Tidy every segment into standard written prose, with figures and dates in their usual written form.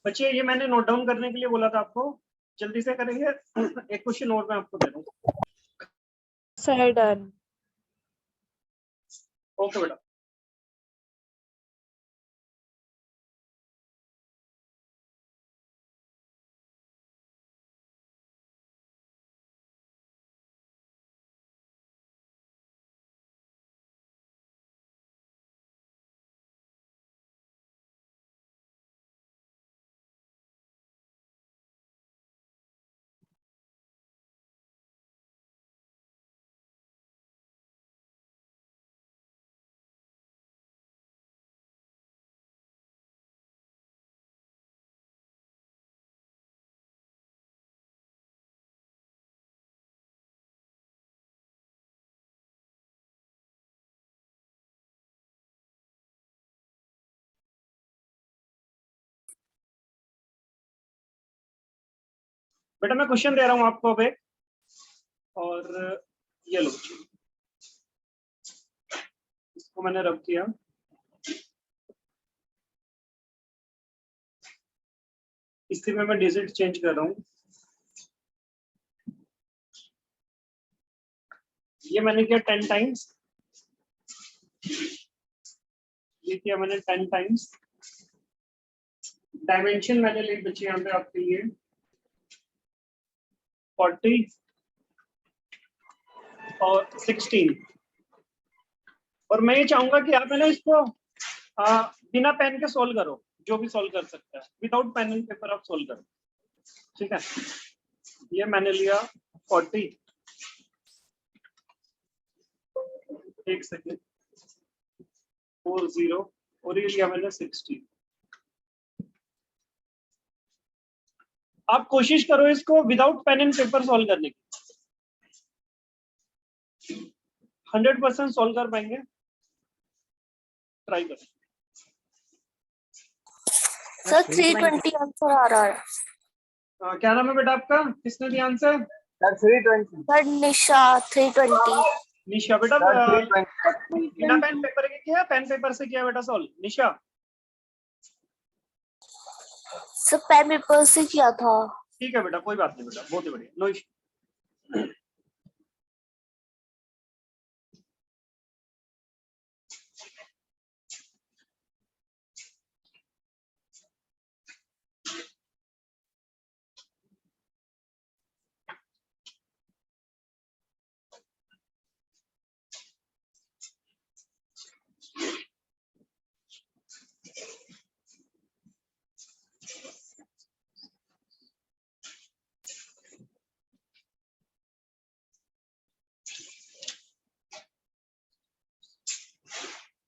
बच्चे ये मैंने नोट डाउन करने के लिए बोला था आपको, जल्दी से करेंगे। एक क्वेश्चन और मैं आपको दे दूं। Sir done. ओके बेटा। बेटा मैं क्वेश्चन दे रहा हूं आपको अब एक, और ये लो, इसको मैंने रब किया। इससे मैं डिजिट चेंज कर रहा हूँ। ये मैंने किया 10 टाइम्स, ये किया मैंने 10 टाइम्स। डायमेंशन मैंने ली बच्चे यहाँ पे आपके लिए 40 और 16। और मैं ये चाहूंगा कि आप है ना इसको बिना पेन के सोल्व करो, जो भी सोल्व कर सकता है। विदाउट पेन एंड पेपर आप सोल्व करो, ठीक है। ये मैंने लिया 40, एक सेकेंड, 40, और ये लिया मैंने 60। आप कोशिश करो इसको without pen and paper solve करने की, 100% सॉल्व कर पाएंगे, ट्राई करो। सर 320 आंसर आ रहा है। क्या नाम है बेटा आपका, किसने दिया आंसर? सर 320। सर निशा 320। निशा बेटा सर बिना पेन पेपर के किया, पेन पेपर से किया बेटा सॉल्व? निशा सर पेन पेपर से किया था। ठीक है बेटा, कोई बात नहीं बेटा, बहुत ही बढ़िया, नो इशू।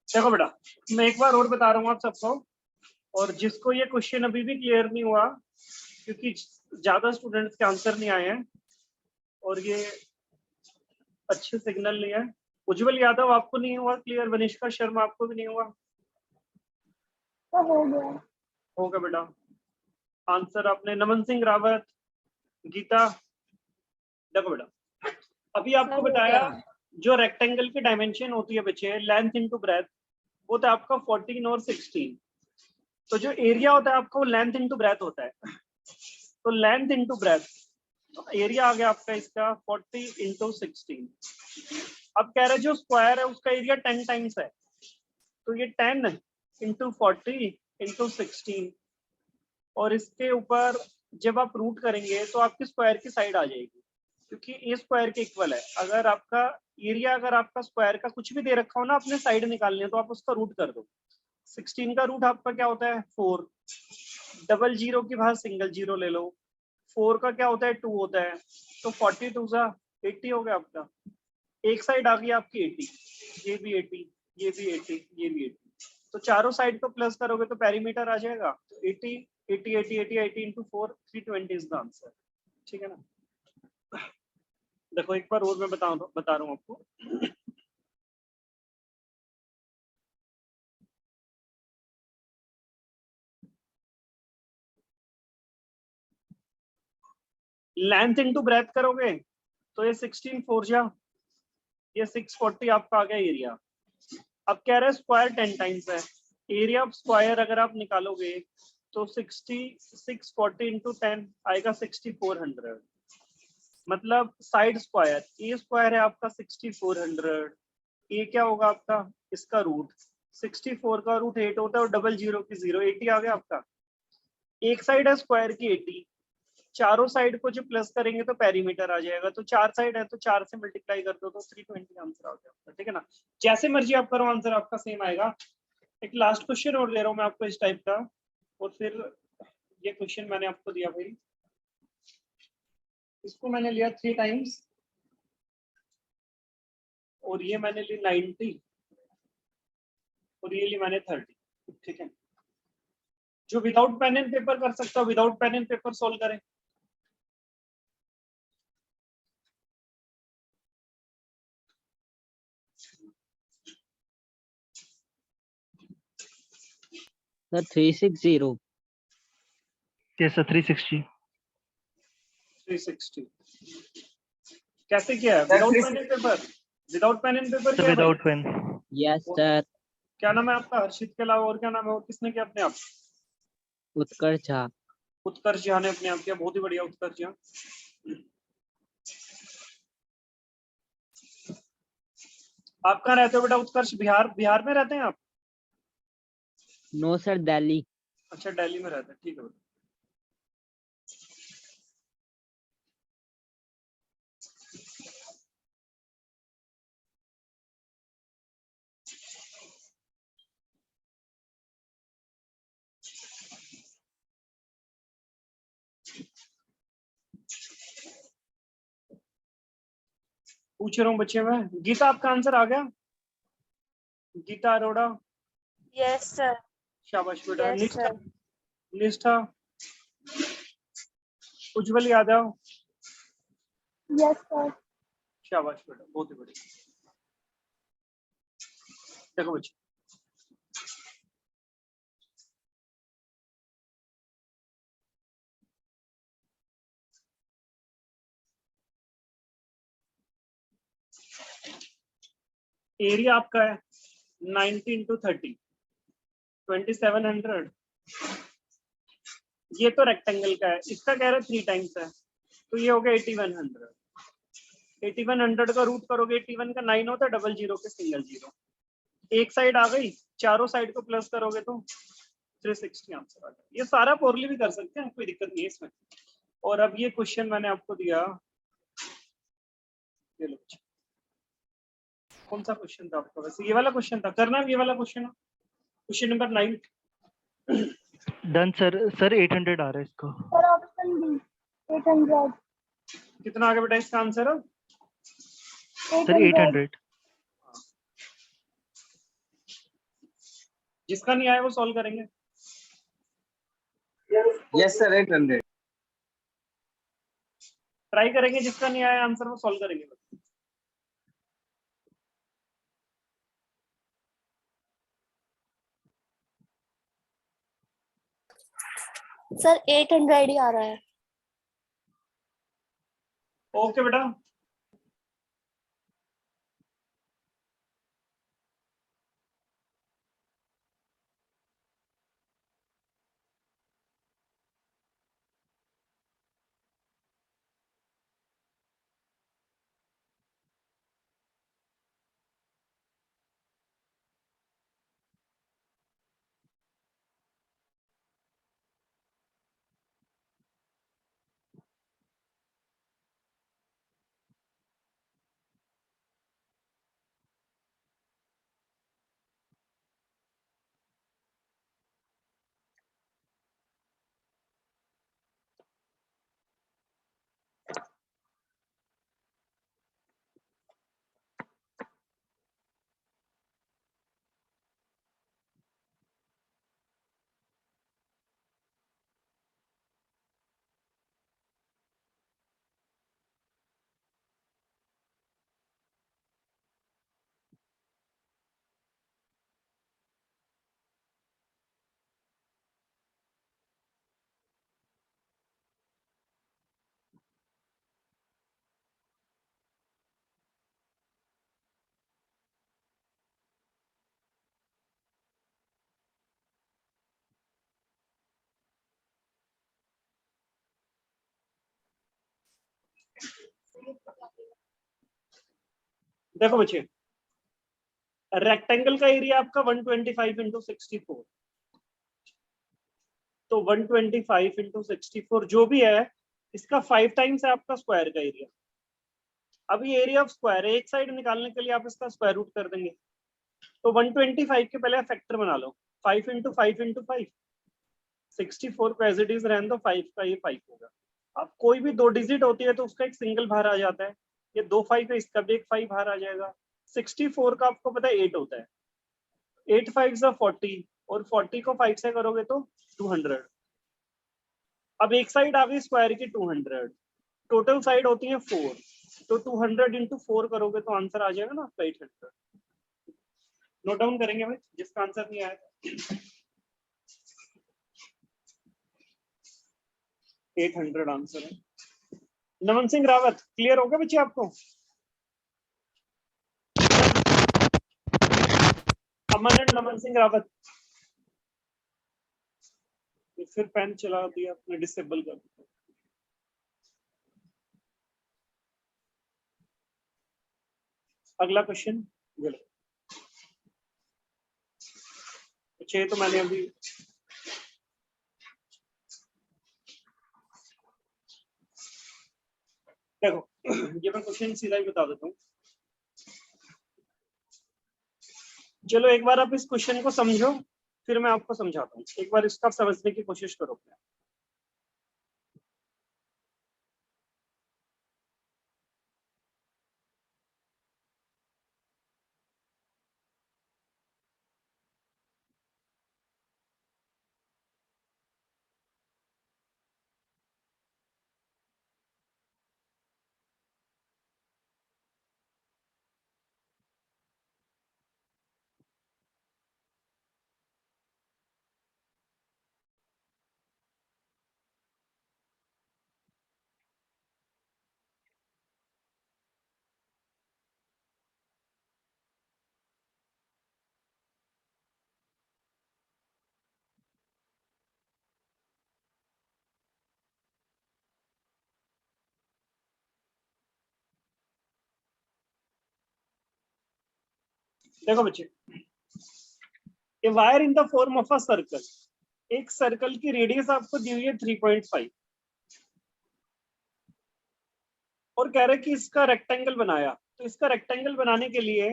देखो बेटा, मैं एक बार और बता रहा हूँ आप सबको, और जिसको ये क्वेश्चन अभी भी क्लियर नहीं हुआ, क्योंकि ज्यादा स्टूडेंट्स के आंसर नहीं आए हैं और ये अच्छे सिग्नल नहीं है। उज्जवल यादव आपको नहीं हुआ क्लियर, वनिष्का शर्मा आपको भी नहीं हुआ? तो हो गया। होगा बेटा। आंसर आपने, नमन सिंह रावत, गीता, देखो बेटा अभी आपको बताया जो रेक्टेंगल की डायमेंशन होती है बच्चे, लेंथ इनटू ब्रेथ, वो तो आपका 14 और 16। तो जो एरिया होता है आपका वो लेंथ इनटू ब्रेथ होता है, तो लेंथ इनटू ब्रेथ, तो एरिया आ गया आपका इसका 40 इंटू 16। अब कह रहे जो स्क्वायर है उसका एरिया 10 टाइम्स है, तो ये 10 इंटू 40 इंटू 16, और इसके ऊपर जब आप रूट करेंगे तो आपकी स्क्वायर की साइड आ जाएगी। क्योंकि ए स्क्वायर के इक्वल है। अगर आपका एरिया, अगर आपका स्क्वायर का कुछ भी दे रखा हो ना, अपने साइड निकालने तो आप उसका रूट कर दो। 16 का रूट आपका क्या होता है 4, डबल जीरो की बाहर सिंगल जीरो ले लो, 4 का क्या होता है 2 होता है, तो 42 सा 80 हो गया आपका। एक साइड आ गई आपकी 80, ये भी 80, ये भी 80, ये भी 80, तो चारों साइड को प्लस करोगे तो पेरीमीटर आ जाएगा। तो 80 80 80 80 80 इंटू 4 320 इज द आंसर। ठीक है ना। देखो एक बार और मैं बता रहा हूँ आपको। लेंथ इंटू ब्रेथ करोगे तो ये 16 4 जा, ये 640 आपका आ गया एरिया। अब कह रहे हैं स्क्वायर 10 टाइम्स है, एरिया ऑफ स्क्वायर अगर आप निकालोगे तो 640 इंटू 10 आएगा 6400। मतलब साइड स्क्वायर, ए स्क्वायर है आपका 6400, ए क्या होगा आपका इसका रूट, 64 का रूट 8 होता है और डबल जीरो की 0, 80 आ गया आपका। एक साइड है स्क्वायर की 80, चारों साइड को जो प्लस करेंगे तो पेरीमीटर आ जाएगा। तो चार साइड है तो 4 से मल्टीप्लाई कर दो तो 320 आंसर आ गया आपका। ठीक है ना। जैसे मर्जी आप करो आंसर आपका सेम आएगा। एक लास्ट क्वेश्चन और दे रहा हूँ मैं आपको इस टाइप का, और फिर ये क्वेश्चन मैंने आपको दिया भाई, इसको मैंने लिया 3 टाइम्स और ये मैंने ली 90 और ये ली मैंने 30। ठीक है। जो विदाउट पेन एंड पेपर कर सकता हो without pen and paper solve करें। सर 360। Yes, sir, 360. 360 कैसे किया है without pen and paper? Without pen and paper So किया है भाई? without pen. Yes sir. क्या नाम है आपका? हर्षित के अलावा और क्या नाम है, और किसने किया अपने आप? उत्कर्ष झा। उत्कर्ष झा ने अपने आप किया। बहुत ही बढ़िया उत्कर्ष झा। आप कहाँ रहते हो बेटा उत्कर्ष? बिहार? बिहार में रहते हैं आप? No sir, Delhi. अच्छा दिल्ली में रहते हैं, ठीक है बेटा। पूछ रहा हूँ बच्चे में। गीता आपका आंसर आ गया? गीता अरोड़ा? Yes sir. शाबाश बेटा। Yes Nishtha? Sir. Nishtha? Ujjwal Yadav? Yes sir. शाबाश बेटा, बहुत ही बढ़िया। देखो बच्चे, एरिया आपका है 90 इंटू 30 2700। ये तो रेक्टेंगल का है, इसका कह रहे 3 टाइम्स है, तो ये हो गया 8100। 8100 का रूट करोगे, 81 का 9 होता है, डबल जीरो के सिंगल जीरो, एक साइड आ गई, चारों साइड को प्लस करोगे तो 360 आंसर आ गया। ये सारा पोरली भी कर सकते हैं, कोई दिक्कत नहीं है इसमें। और अब ये क्वेश्चन मैंने आपको दिया, ये लो बच्चे। कौन सा क्वेश्चन था आपका? वैसे ये वाला क्वेश्चन था, करना है ये वाला question, question number 9। Done, sir. Sir, 800 आ रहा है इसको. Sir option D 800। कितना आगे बेटा इसका आंसर है? Sir, 800. जिसका नहीं आया वो सॉल्व करेंगे। Yes, sir, 800. ट्राई करेंगे, जिसका नहीं आया आंसर वो सॉल्व करेंगे। सर 800 ही आ रहा है। ओके बेटा। देखो बच्चे, रेक्टेंगल का एरिया आपका 125 इंटू 64, तो 125 इंटू 64 जो भी है इसका 5 टाइम्स है आपका स्क्वायर का एरिया। अभी एरिया ऑफ स्क्वायर है, एक साइड निकालने के लिए आप इसका स्क्वायर रूट कर देंगे, तो 125 के पहले फैक्टर बना लो, 5 इंटू 5 इंटू 5, 64 को एज इट इज रहने दो, 5 का ये 5 होगा। अब कोई भी 2 डिजिट होती है तो उसका एक सिंगल बाहर आ जाता है, ये 2 5 है, इसका भी एक 5 बाहर आ जाएगा। 64 का आपको पता है 8 होता है, 8 5 जा 40, और 40 को 5 से करोगे तो 200। अब एक साइड आ गई स्क्वायर की 200, टोटल साइड होती है 4, तो 200 इंटू 4 करोगे तो आंसर आ जाएगा ना आपका 800। नोट डाउन करेंगे भाई जिसका आंसर नहीं आया। 800 आंसर है। नमन सिंह रावत, क्लियर हो गया बच्चे आपको? अमन एंड नमन सिंह रावत, फिर पेन चला दिया आपने, डिसेबल कर दिया। अगला क्वेश्चन, अच्छा ये तो मैंने अभी देखो, ये मैं क्वेश्चन सीधा ही बता देता हूँ। चलो एक बार आप इस क्वेश्चन को समझो, फिर मैं आपको समझाता हूँ, एक बार इसका समझने की कोशिश करो। देखो बच्चे, a wire in the form of a circle, एक सर्कल की रेडियस आपको दी हुई है 3.5, और कह रहे हैं कि इसका रेक्टेंगल बनाया, तो इसका रेक्टेंगल बनाने के लिए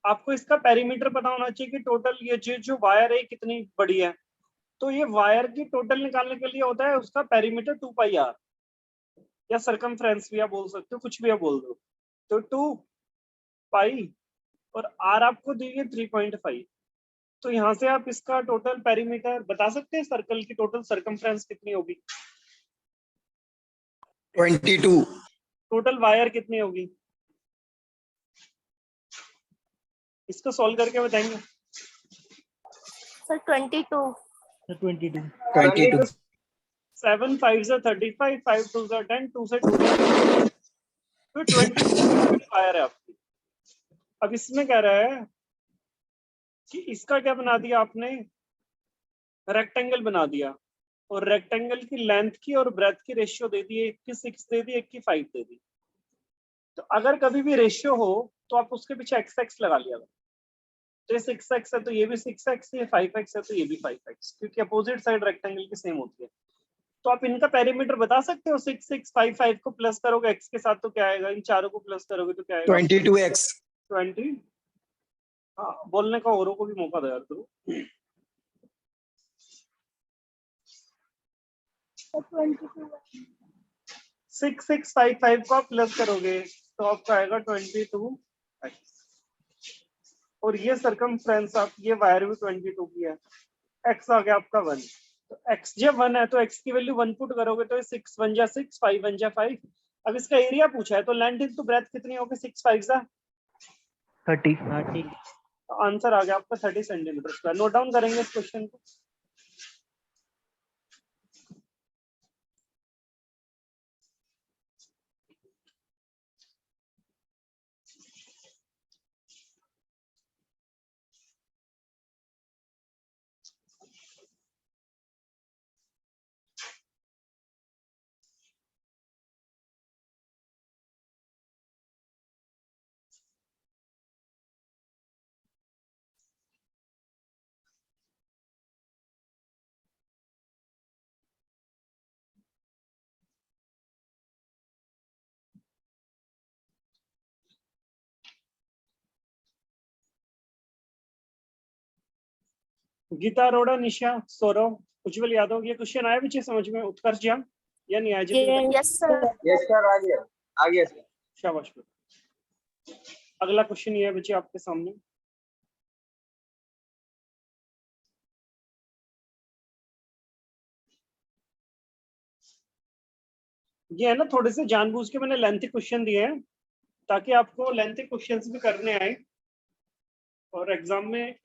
आपको इसका पेरीमीटर पता होना चाहिए कि टोटल ये जो वायर है कितनी बड़ी है। तो ये वायर की टोटल निकालने के लिए होता है उसका पेरीमीटर 2 पाई आर, या सरकमफ्रेंस भी आप बोल सकते हो, कुछ भी आप बोल दो। तो 2 पाई और आर आपको दी हुई है 3.5, तो यहाँ से आप इसका टोटल पेरीमीटर बता सकते हैं, सर्कल की टोटल सरकमफ्रेंस कितनी होगी? 22। टोटल वायर कितनी होगी? इसको सॉल्व करके बताएंगे। सर 22। 22। 22। 7 5 से 35, 5 2 से 10, 2 से 2 तो 20 वायर है आपकी। अब इसमें कह रहा है कि इसका क्या बना दिया आपने, रेक्टेंगल बना दिया, और रेक्टेंगल की लेंथ की और ब्रेथ की रेशियो दे दी, एक की 6 दे दी, एक की 5 दे दी। तो अगर कभी भी रेशियो हो तो आप उसके पीछे एक्स एक्स लगा लिया, तो ये 6x है तो ये भी 6x, ये 5x है तो ये भी 5x, क्योंकि अपोजिट साइड रेक्टेंगल की सेम होती है। तो आप इनका पेरीमीटर बता सकते हो, 6 6 5 5 को प्लस करोगे x के साथ तो क्या आएगा, इन चारों को प्लस करोगे तो क्या आएगा? 22x। 20। हाँ, बोलने का औरों को भी मौका दो यार तो। 22। 6 6 5 5 को आप प्लस करोगे तो आपका आएगा 22x, और ये सरकमफ्रेंस आप, ये वायर भी 22 की है, x आ गया आपका 1, तो x जब 1 है तो x की वैल्यू 1 पुट करोगे तो 6 1 जा 6, 5 1 जा 5। अब इसका एरिया पूछा है तो लेंथ इनटू ब्रेथ कितनी होगी? 6 5 जा 30। 30। आंसर आ गया आपका 30 सेंटीमीटर स्क्वायर। नोट डाउन करेंगे इस क्वेश्चन को। गीता अरोड़ा, निशा, सौरभ, उज्जवल यादव, ये क्वेश्चन आया बच्चे समझ में? उत्कर्ष झा या नहीं आया? Yes, sir. यस सर, आ गया सर। शाबाश। अगला क्वेश्चन ये है बच्चे आपके सामने। ये है ना, थोड़े से जानबूझ के मैंने लेंथी क्वेश्चन दिए हैं ताकि आपको लेंथी क्वेश्चंस भी करने आए, और एग्जाम में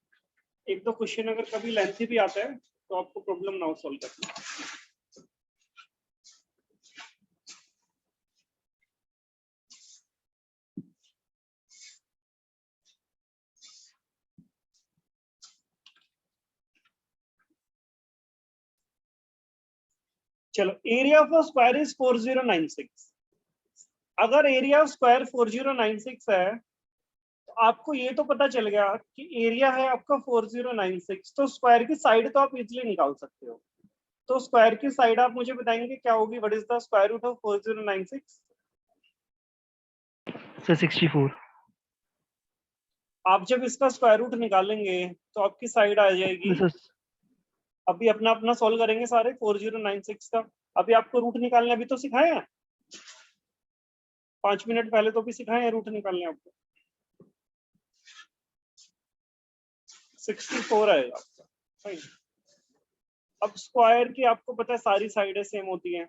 एक दो क्वेश्चन अगर कभी लेंथी भी आता है तो आपको प्रॉब्लम ना हो सॉल्व करना। चलो, area of a square is 4096। अगर एरिया ऑफ स्क्वायर 4096 है तो आपको ये तो पता चल गया कि एरिया है आपका 4096, तो स्क्वायर की साइड तो आप इजीली निकाल सकते हो। तो स्क्वायर की साइड आप मुझे बताएंगे क्या होगी? What is the square root of 4096? Sir 64। आप जब इसका स्क्वायर रूट निकालेंगे तो आपकी साइड आ जाएगी। सर अभी अपना अपना सॉल्व करेंगे सारे 4096 का। अभी आपको रूट निकालने अभी तो सिखाए हैं, 5 मिनट पहले तो भी सिखाए हैं रूट निकालने आपको। 64 आएगा आपका। फाइन। अब स्क्वायर की आपको पता है सारी साइडें सेम होती हैं,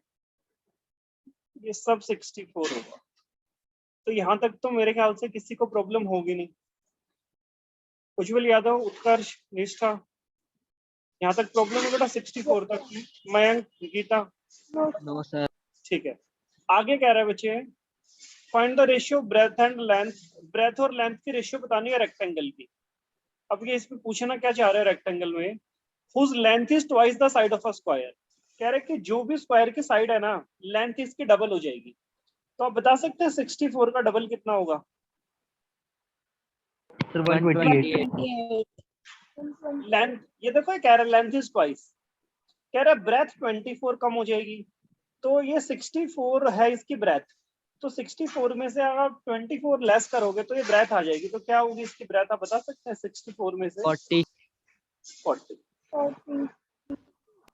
ये सब 64 होगा। तो यहां तक तो मेरे ख्याल से किसी को प्रॉब्लम होगी नहीं। उज्जवल यादव, उत्कर्ष, निष्ठा, यहाँ तक प्रॉब्लम है बेटा? 64 तक। Mayank, Geeta, no sir. ठीक है। आगे कह रहा है बच्चे, find the ratio breadth and length. Breadth और लेंथ की रेशियो बतानी है रेक्टेंगल की। अब ये इसमें पूछना क्या चाह रहे हैं रेक्टेंगल में, whose length is twice the side of a square. कह रहे कि जो भी स्क्वायर की साइड है ना, लेंथ इसकी डबल हो जाएगी। तो आप बता सकते हैं 64 का डबल कितना होगा? सर 128। 128। लेंथ, ये देखो ये कह रहा है लेंथ इज ट्वाइस, कह रहा है ब्रेथ 24 कम हो जाएगी। तो ये 64 है इसकी ब्रेथ, तो 64 में से अगर 24 लेस करोगे तो ये ब्रेथ आ जाएगी। तो क्या होगी इसकी ब्रेथ, आप बता सकते हैं 64 में से? 40। 40।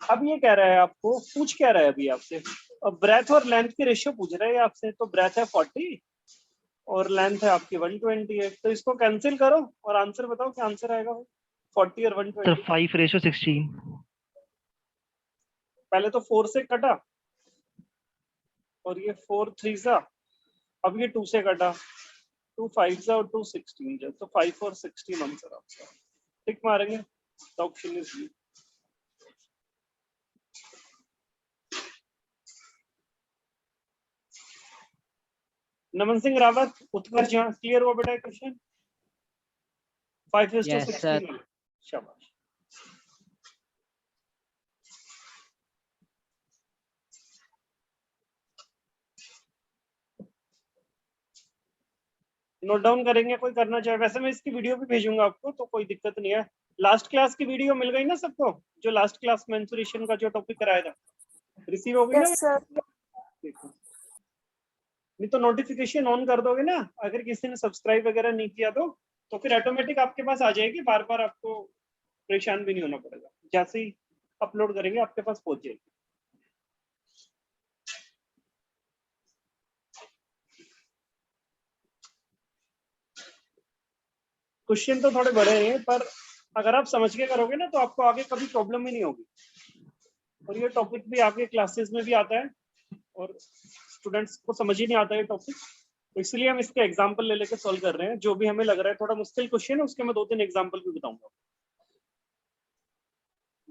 अब ये कह रहा है, आपको पूछ क्या रहा है अभी आपसे, अब ब्रेथ और लेंथ की रेशियो पूछ रहा है आपसे। तो ब्रेथ है 40 और लेंथ है आपकी 128, तो इसको कैंसिल करो और आंसर बताओ क्या आंसर आएगा? 40 और सर 120। 5:16। पहले तो 4 से कटा और ये 4 3 सा, अब ये 2 से कटा, 2 5 सा और 2 16, तो 5 और 16 आंसर आपका। टिक मारेंगे तो option is B. Naman Singh Rawat, Utkarsh Jha, clear हुआ बेटा question? 5 is to Yes, 16 sir. वाला। शाबाश। नोट डाउन करेंगे, कोई करना चाहे। वैसे मैं इसकी वीडियो भी भेजूंगा आपको, तो कोई दिक्कत नहीं है। लास्ट क्लास की वीडियो मिल गई ना सबको? जो लास्ट क्लास मेंसुरेशन का जो टॉपिक कराया था, रिसीव हो गई ना? Yes, sir. ठीक है। नहीं तो नोटिफिकेशन ऑन कर दोगे ना, अगर किसी ने सब्सक्राइब वगैरह नहीं किया तो फिर ऑटोमेटिक आपके पास आ जाएगी, बार बार आपको परेशान भी नहीं होना पड़ेगा। जैसे ही अपलोड करेंगे आपके पास पहुंच जाएगी। क्वेश्चन तो थोड़े बड़े हैं, पर अगर आप समझ के करोगे ना तो आपको आगे कभी प्रॉब्लम ही नहीं होगी। और ये टॉपिक भी आपके क्लासेस में भी आता है और स्टूडेंट्स को समझ ही नहीं आता है टॉपिक, तो इसलिए हम इसके एग्जाम्पल ले लेकर सॉल्व कर रहे हैं। जो भी हमें लग रहा है थोड़ा मुश्किल क्वेश्चन है, उसके मैं 2-3 एग्जाम्पल भी बताऊंगा।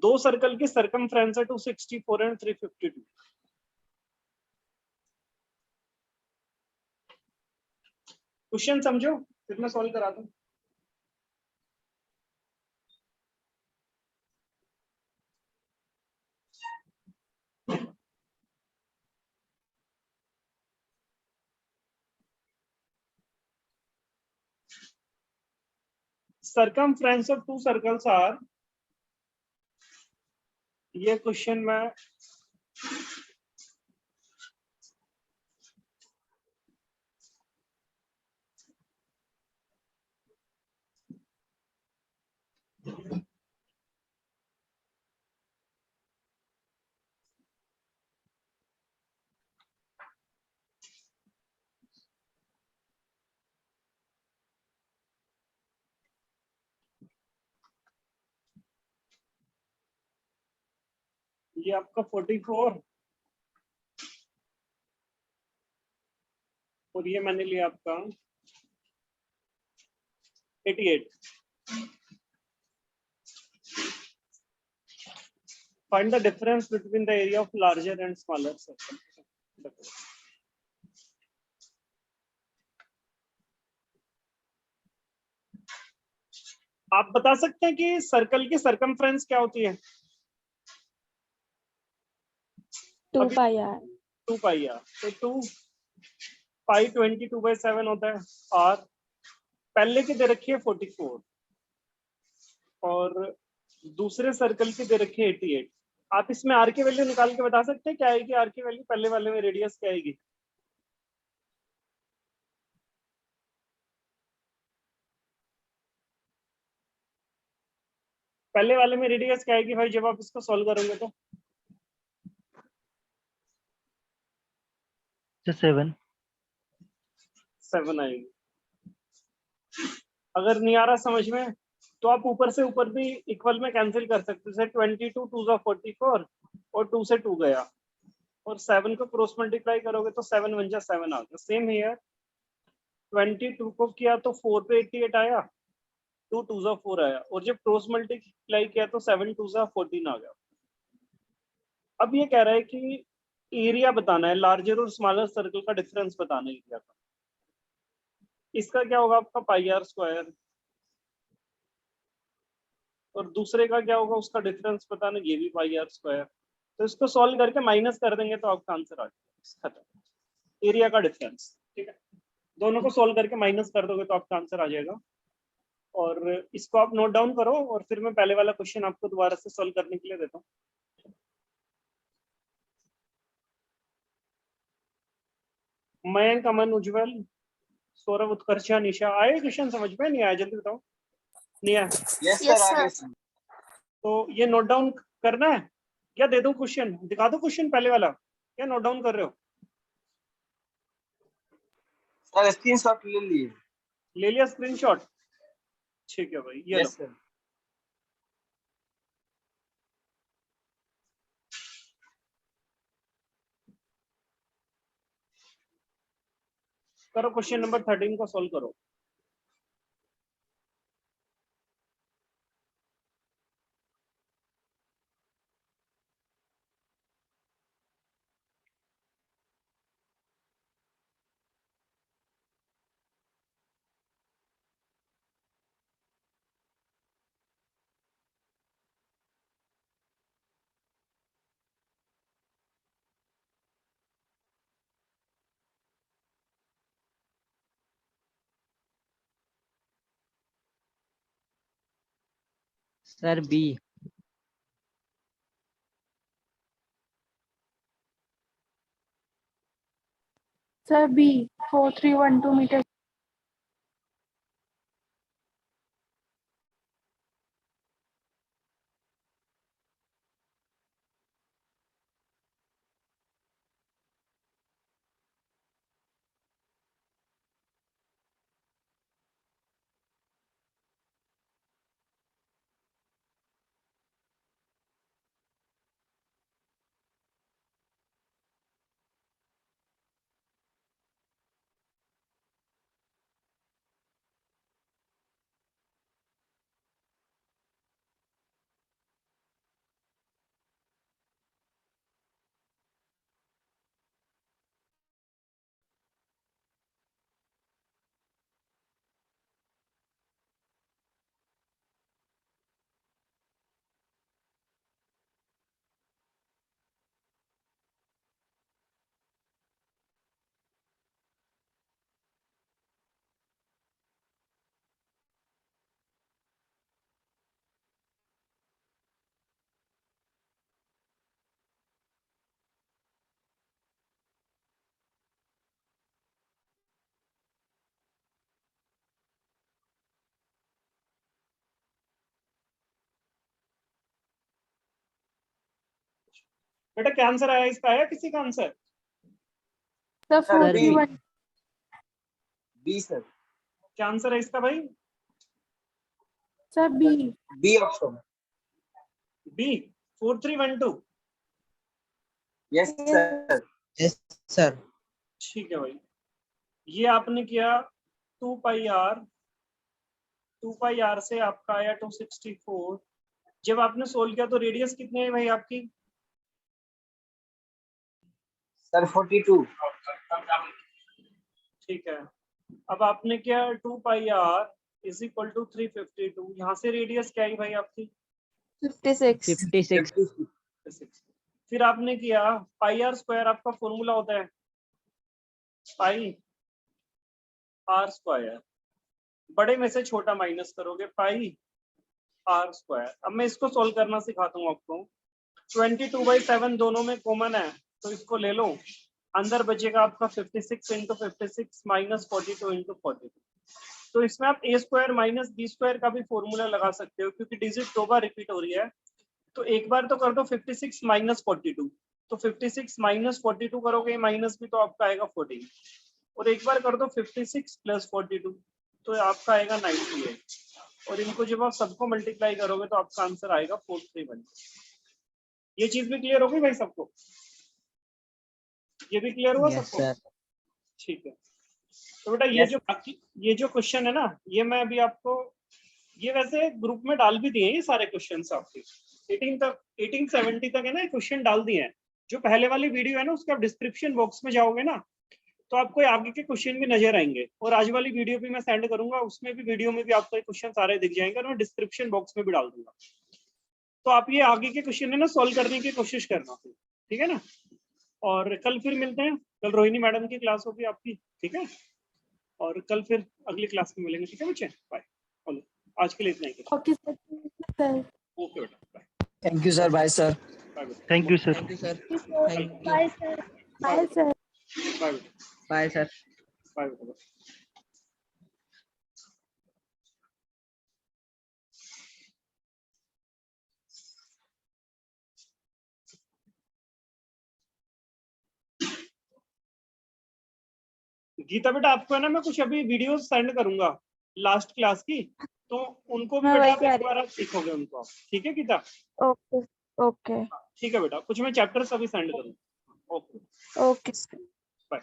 दो सर्कल की सरकमफ्रेंस है 264 एंड 352। क्वेश्चन समझो फिर मैं सॉल्व करा दूं। circumference of two circles are, ये क्वेश्चन में ये आपका 44 और ये मैंने लिया आपका 88। Find the difference between the area of larger and smaller circle. आप बता सकते हैं कि सर्कल की सरकमफ्रेंस क्या होती है? 2 अभी- pi r 2 पाई आर। तो 2 पाई 22/7 होता है। आर पहले की दे रखी है 44 और दूसरे सर्कल की दे रखी है 88। आप इसमें आर की वैल्यू निकाल के बता सकते हैं क्या आएगी? आर की वैल्यू पहले वाले में रेडियस क्या आएगी? पहले वाले में रेडियस क्या आएगी भाई जब आप इसको सॉल्व करोगे तो? 7. 7 आएगी। अगर नहीं आ रहा समझ में तो आप ऊपर से ऊपर भी इक्वल में कैंसिल कर सकते हो। जैसे 22 2 जा 44 और 2 से 2 गया और 7 को क्रॉस मल्टीप्लाई करोगे तो 7 1 जा 7 आ गया। सेम हियर 22 को किया तो 4 पे 88 आया, 2 2 जा 4 आया और जब क्रॉस मल्टीप्लाई किया तो 7 2 जा 14 आ गया। अब ये कह रहा है कि एरिया बताना है, लार्जर और स्मॉलर सर्कल का डिफरेंस बताना है एरिया का। इसका क्या होगा आपका पाई आर स्क्वायर और दूसरे का क्या होगा उसका डिफरेंस बताना, ये भी पाई आर स्क्वायर। तो इसको सॉल्व करके माइनस कर देंगे तो आपका आंसर आ जाएगा। खत्म, एरिया का डिफरेंस। ठीक है, दोनों को सॉल्व करके माइनस कर दोगे तो आपका आंसर आ जाएगा। और इसको आप नोट डाउन करो और फिर मैं पहले वाला क्वेश्चन आपको दोबारा से सॉल्व करने के लिए देता हूँ। मयंक, अमन, उज्जवल, सौरभ, उत्कर्षा, निशा, आए क्वेश्चन समझ में? नहीं आया? जल्दी बताओ। नहीं आया Yes sir, Yes, आ गया sir. sir. तो ये नोट डाउन करना है क्या? दे दो क्वेश्चन, दिखा दो क्वेश्चन पहले वाला, क्या नोट डाउन कर रहे हो? सर स्क्रीनशॉट ले लिए। ले लिया स्क्रीनशॉट? ठीक है भाई, ये लो। Yes sir. करो क्वेश्चन नंबर 13 को सॉल्व करो। Sir B. Sir, B 4312 meters. बेटा क्या आंसर आया इसका? आया किसी का answer? Sir, Sir, B. 41. B sir. क्या आंसर है इसका भाई? Sir, B. B option. B 4312। Yes, sir. Yes, sir. ठीक है भाई, ये आपने किया 2 पाई आर से आपका आया 264। जब आपने सोल्व किया तो रेडियस कितनी है भाई आपकी? Sir, 42. ठीक है, अब आपने किया 2 पाई आर इज इक्वल टू 352। यहाँ से रेडियस क्या है भाई आपकी? 56. 56. 6। फिर आपने किया पाई आर स्क्वायर, आपका फॉर्मूला होता है पाई आर स्क्वायर, बड़े में से छोटा माइनस करोगे पाई आर स्क्वायर। अब मैं इसको सोल्व करना सिखाता हूँ आपको। 22/7 दोनों में कॉमन है तो इसको ले लो, अंदर बचेगा आपका 56 इंटू 56 माइनस 42 इंटू 42। तो इसमें आप ए स्क्वायर माइनस बी स्क्वायर का भी फॉर्मूला लगा सकते हो, क्योंकि डिजिट 2 बार रिपीट हो रही है। तो एक बार तो कर दो 56 माइनस 42, तो 56 माइनस 42 करोगे माइनस भी तो आपका आएगा 14, और एक बार कर दो 56 प्लस 42 तो आपका आएगा 98, और इनको जब आप सबको मल्टीप्लाई करोगे तो आपका आंसर आएगा 431। ये चीज भी क्लियर होगी भाई सबको? ये भी क्लियर हुआ Yes, सबको? sir. ठीक है, तो बेटा ये जो बाकी ये जो क्वेश्चन है ना, ये मैं अभी आपको, ये वैसे ग्रुप में डाल भी दिए ये सारे क्वेश्चन आपके 1870 तक है ना, क्वेश्चन डाल दिए हैं। जो पहले वाली वीडियो है ना, उसके आप डिस्क्रिप्शन बॉक्स में जाओगे ना तो आपको आगे के क्वेश्चन भी नजर आएंगे, और आज वाली वीडियो भी मैं सेंड करूंगा, उसमें भी वीडियो में भी आपको ये क्वेश्चन सारे दिख जाएंगे, और मैं डिस्क्रिप्शन बॉक्स में भी डाल दूंगा। तो आप ये आगे के क्वेश्चन है ना सॉल्व करने की कोशिश करना, ठीक है ना? और कल फिर मिलते हैं, कल रोहिणी मैडम की क्लास होगी आपकी, ठीक है? और कल फिर अगली क्लास में मिलेंगे, ठीक है बच्चे? बाय। आज के लिए इतना ही। Okay, sir. ओके बेटा, bye Thank you, sir. Bye, sir. Bye बेटा, Thank you, sir. Thank you, sir. Bye, Thank you. sir. Bye, sir. Bye बेटा, Bye, sir. बाय बेटा, बाय। गीता बेटा, आपको है ना मैं कुछ अभी वीडियोस सेंड करूंगा लास्ट क्लास की, तो उनको भी हाँ, बेटा वही कह आप एक रही बार आप सीखोगे उनको आप, ठीक है गीता? Okay. Okay. ठीक है बेटा, कुछ मैं चैप्टर्स अभी सेंड करूंगा। Okay, Okay. बाय।